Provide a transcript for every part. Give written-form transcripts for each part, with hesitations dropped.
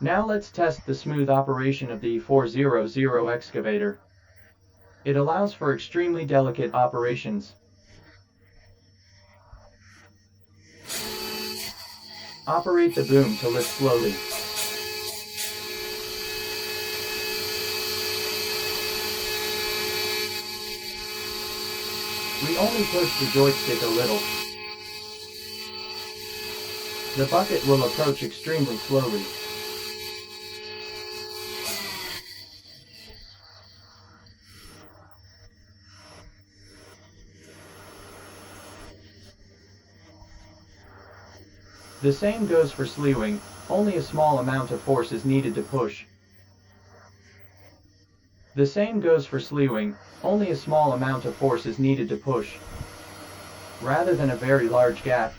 Now let's test the smooth operation of the E400 excavator. It allows for extremely delicate operations. Operate the boom to lift slowly. We only push the joystick a little. The bucket will approach extremely slowly. The same goes for slewing, only a small amount of force is needed to push. The same goes for slewing, only a small amount of force is needed to push, rather than a very large gap.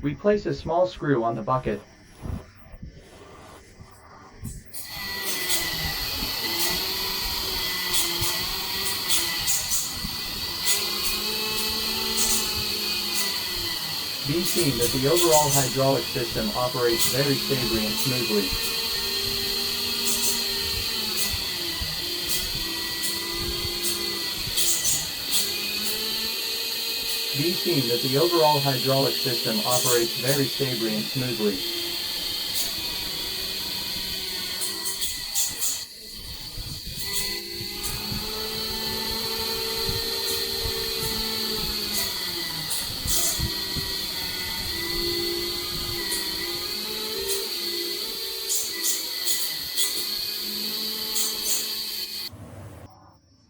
We place a small screw on the bucket. Be seen that the overall hydraulic system operates very stably and smoothly. Be seen that the overall hydraulic system operates very stably and smoothly.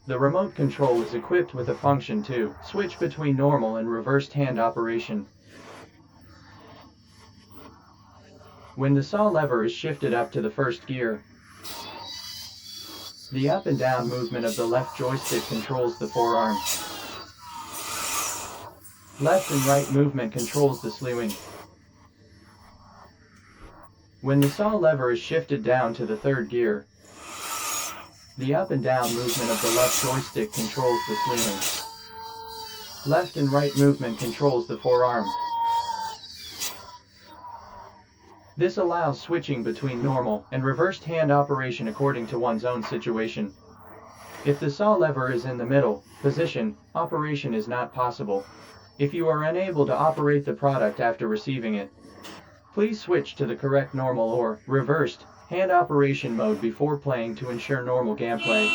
The remote control is equipped with a function to switch between normal and reversed hand operation. When the saw lever is shifted up to the first gear, the up and down movement of the left joystick controls the forearm. Left and right movement controls the slewing. When the saw lever is shifted down to the third gear, the up and down movement of the left joystick controls the slewing. Left and right movement controls the forearm. This allows switching between normal and reversed hand operation according to one's own situation. If the saw lever is in the middle position, operation is not possible. If you are unable to operate the product after receiving it, please switch to the correct normal or reversed hand operation mode before playing to ensure normal gameplay.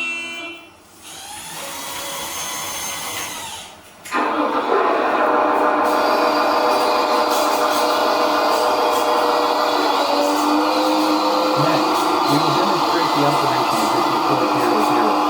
Next, we will demonstrate the operation of this E400.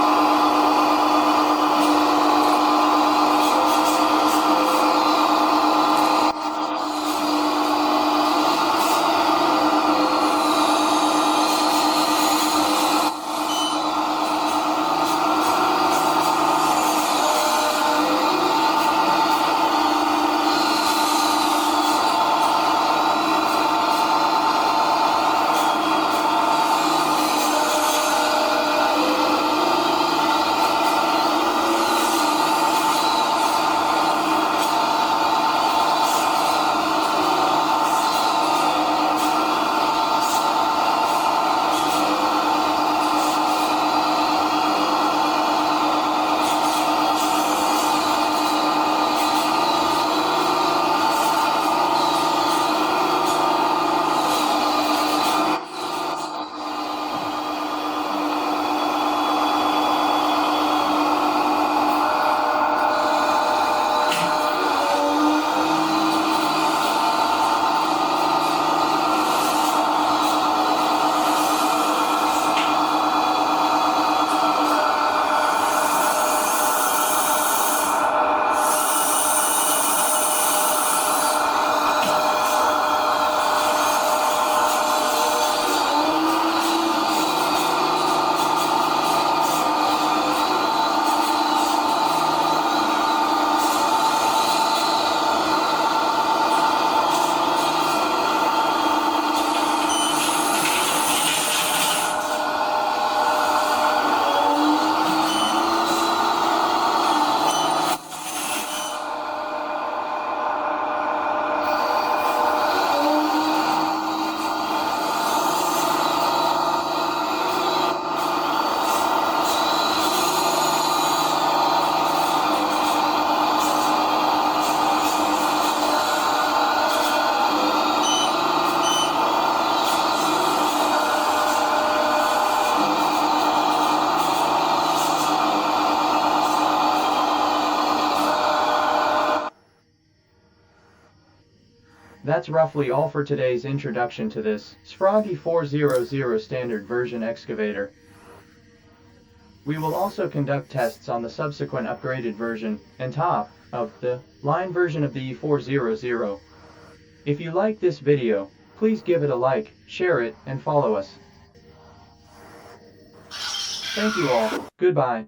That's roughly all for today's introduction to this SFROG E400 standard version excavator. We will also conduct tests on the subsequent upgraded version and top of the line version of the E400. If you like this video, please give it a like, share it, and follow us. Thank you all. Goodbye.